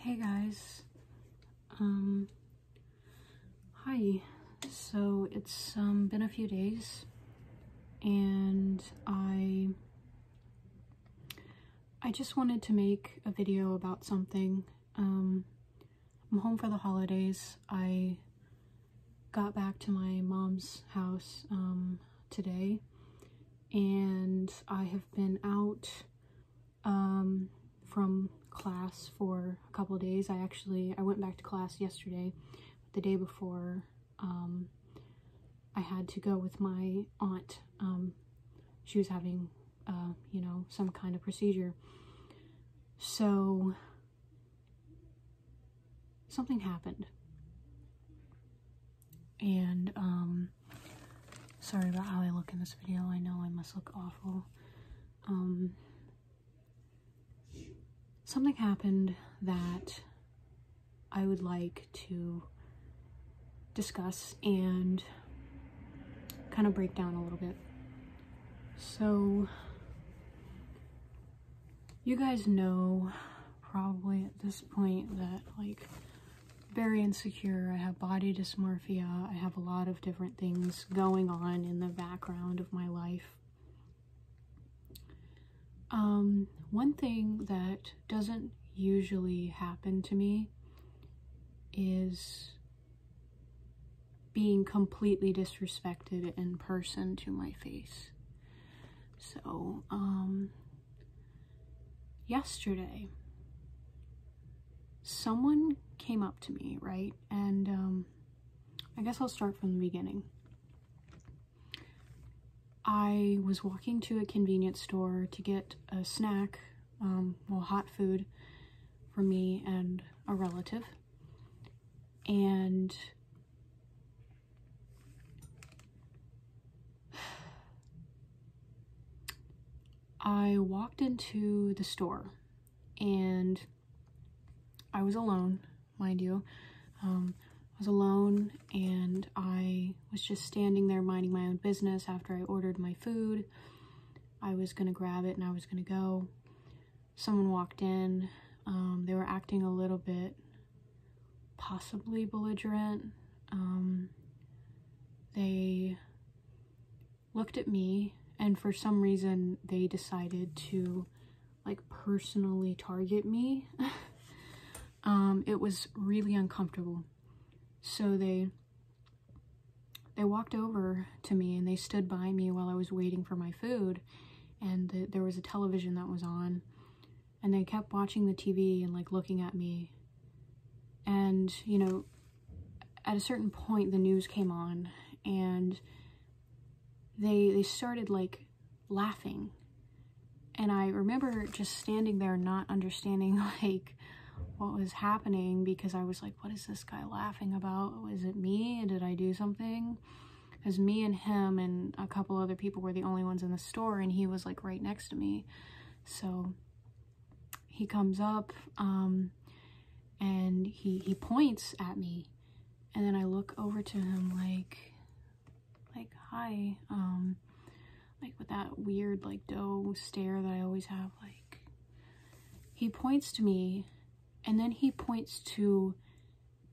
Hey guys, hi. So it's been a few days, and I just wanted to make a video about something. I'm home for the holidays. I got back to my mom's house today, and I have been out from class for a couple of days. I went back to class yesterday. The day before, I had to go with my aunt. She was having some kind of procedure, so something happened, and sorry about how I look in this video. I know I must look awful. Something happened that I would like to discuss and kind of break down a little bit. So, you guys know probably at this point that, like, very insecure. I have body dysmorphia. I have a lot of different things going on in the background of my life. One thing that doesn't usually happen to me is being completely disrespected in person to my face. So, yesterday, someone came up to me, right? And, I guess I'll start from the beginning. I was walking to a convenience store to get a snack, hot food for me and a relative. And I walked into the store, and I was alone, mind you. I was alone, and I was just standing there minding my own business after I ordered my food. I was gonna grab it and I was gonna go. Someone walked in. They were acting a little bit possibly belligerent. They looked at me, and for some reason they decided to, like, personally target me. It was really uncomfortable. So they walked over to me and they stood by me while I was waiting for my food, and there was a television that was on, and they kept watching the TV and, like, looking at me. And, you know, at a certain point the news came on, and they started, like, laughing. And I remember just standing there not understanding, like, what was happening, because I was like, what is this guy laughing about? Is it me? Did I do something? Because me and him and a couple other people were the only ones in the store, and he was, like, right next to me. So he comes up, and he points at me, and then I look over to him like hi, like with that weird, like, doe stare that I always have. Like, he points to me, and then he points to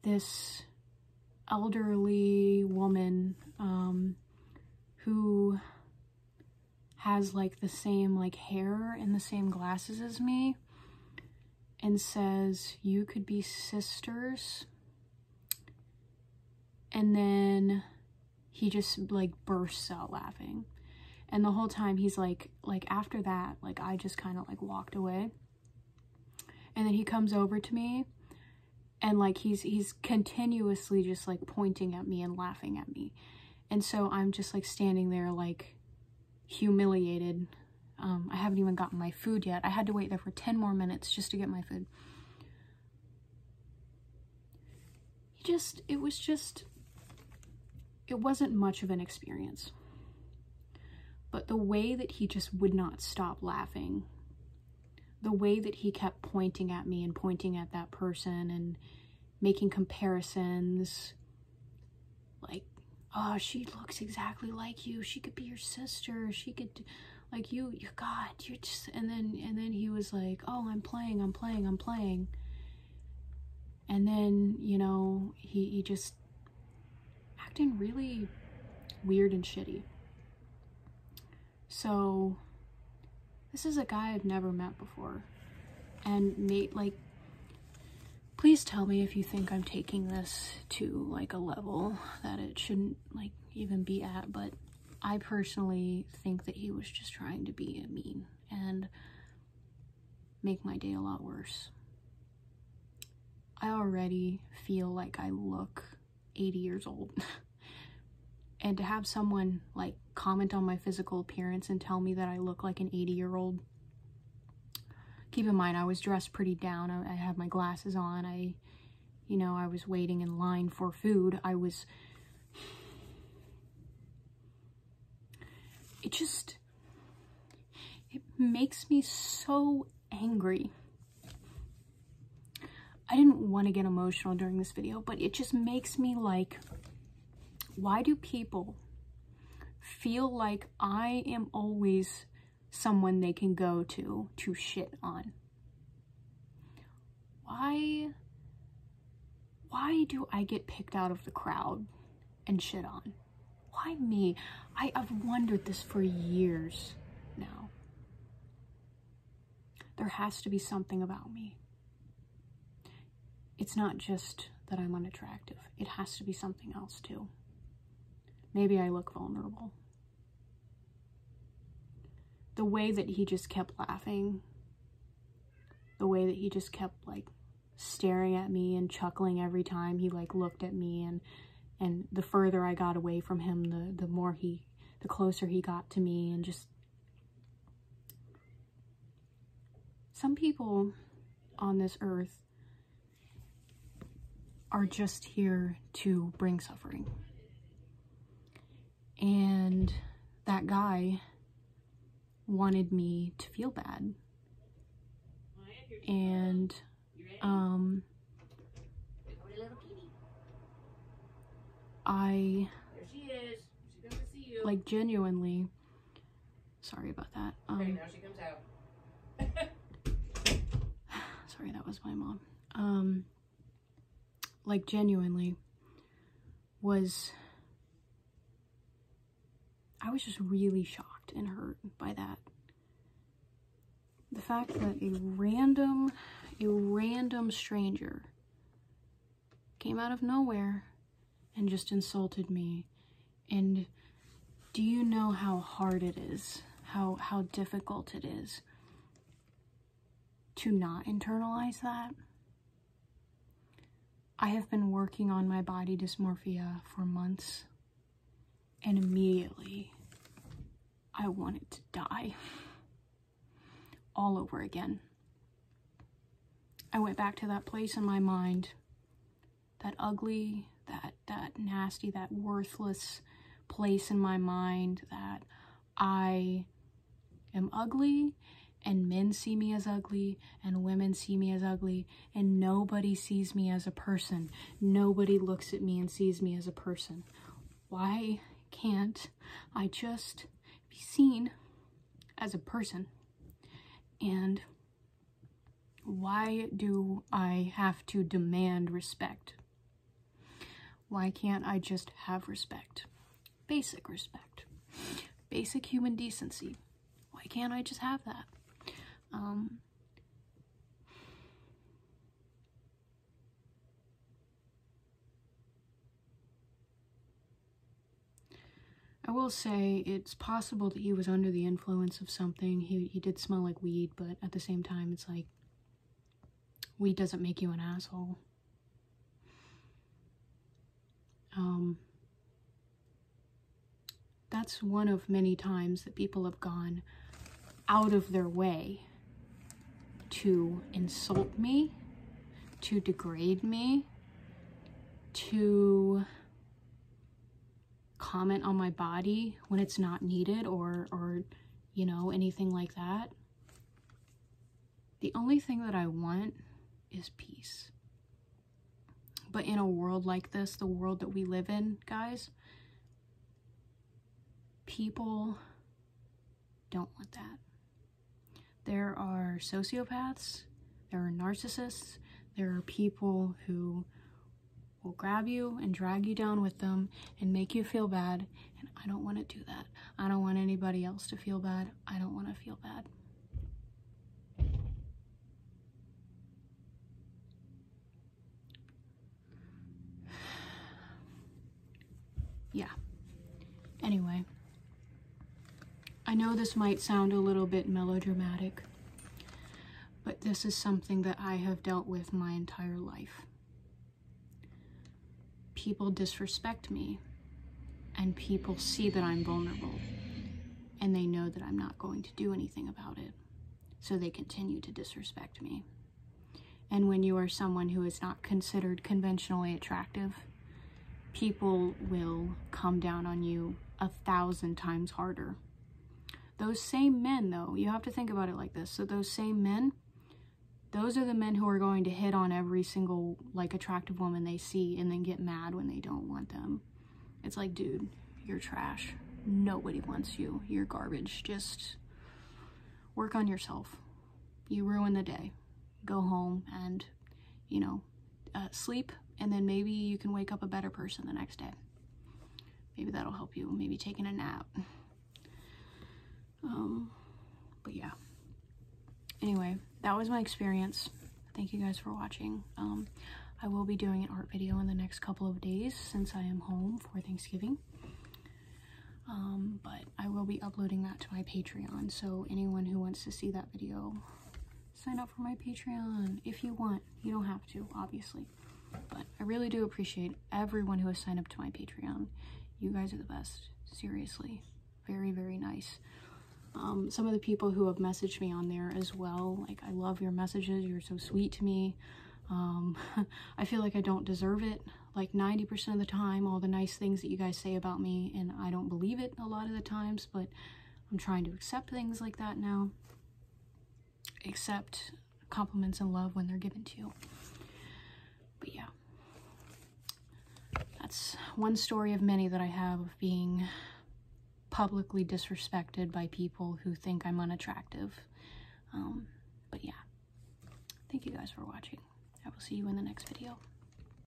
this elderly woman who has, like, the same, like, hair and the same glasses as me, and says, "You could be sisters." And then he just, like, bursts out laughing. And the whole time he's like after that, like, I just kind of, like, walked away. And then he comes over to me, and, like, he's continuously just, like, pointing at me and laughing at me. And so I'm just, like, standing there, like, humiliated. I haven't even gotten my food yet. I had to wait there for 10 more minutes just to get my food. It wasn't much of an experience. But the way that he just would not stop laughing, the way that he kept pointing at me and pointing at that person and making comparisons, like, oh, she looks exactly like you, she could be your sister, she could, like, you God, you're just, and then he was like, oh, I'm playing. And then, you know, he just acting really weird and shitty. So this is a guy I've never met before. And like, please tell me if you think I'm taking this to like a level that it shouldn't like even be at, but I personally think that he was just trying to be mean and make my day a lot worse. I already feel like I look 80 years old. And to have someone like comment on my physical appearance and tell me that I look like an 80-year-old. Keep in mind, I was dressed pretty down. I had my glasses on. I was waiting in line for food. It makes me so angry. I didn't want to get emotional during this video, but it just makes me like, why do people feel like I am always someone they can go to shit on? Why do I get picked out of the crowd and shit on? Why me? I've wondered this for years now. There has to be something about me. It's not just that I'm unattractive. It has to be something else too. Maybe I look vulnerable. The way that he just kept laughing, the way that he just kept like staring at me and chuckling every time he like looked at me, and the further I got away from him, the closer he got to me, and just some people on this earth are just here to bring suffering. And that guy wanted me to feel bad. And I like genuinely, sorry about that. Okay, now she comes out. Sorry, that was my mom. Like genuinely I was just really shocked and hurt by that. The fact that a random stranger came out of nowhere and just insulted me. And do you know how hard it is, how difficult it is to not internalize that? I have been working on my body dysmorphia for months, and immediately I wanted to die all over again. I went back to that place in my mind, that ugly, that nasty, that worthless place in my mind that I am ugly, and men see me as ugly, and women see me as ugly, and nobody sees me as a person. Nobody looks at me and sees me as a person. Why can't I just be seen as a person? And why do I have to demand respect? Why can't I just have respect? Basic respect. Basic human decency. Why can't I just have that? I will say it's possible that he was under the influence of something. He did smell like weed, but at the same time, it's like, weed doesn't make you an asshole. That's one of many times that people have gone out of their way to insult me, to degrade me, to comment on my body when it's not needed, or you know, anything like that. The only thing that I want is peace. But in a world like this, the world that we live in, guys, people don't want that. There are sociopaths, there are narcissists, There are people who will grab you and drag you down with them and make you feel bad, and I don't want to do that. I don't want anybody else to feel bad. I don't want to feel bad. Yeah. Anyway, I know this might sound a little bit melodramatic, but this is something that I have dealt with my entire life. People disrespect me, and people see that I'm vulnerable, and they know that I'm not going to do anything about it, so they continue to disrespect me. And when you are someone who is not considered conventionally attractive, people will come down on you 1,000 times harder. Those same men, though, you have to think about it like this. So those same men, those are the men who are going to hit on every single, like, attractive woman they see and then get mad when they don't want them. It's like, dude, you're trash. Nobody wants you. You're garbage. Just work on yourself. You ruin the day. Go home and, you know, sleep, and then maybe you can wake up a better person the next day. Maybe that'll help you. Maybe taking a nap. But yeah. Anyway, that was my experience. Thank you guys for watching. I will be doing an art video in the next couple of days since I am home for Thanksgiving. But I will be uploading that to my Patreon, so anyone who wants to see that video, sign up for my Patreon if you want. You don't have to, obviously. But I really do appreciate everyone who has signed up to my Patreon. You guys are the best. Seriously. Very, very nice. Some of the people who have messaged me on there as well, like, I love your messages. You're so sweet to me. I feel like I don't deserve it. Like 90% of the time, all the nice things that you guys say about me, and I don't believe it a lot of the times, but I'm trying to accept things like that now. Accept compliments and love when they're given to you. But yeah, that's one story of many that I have of being publicly disrespected by people who think I'm unattractive. But yeah, thank you guys for watching. I will see you in the next video.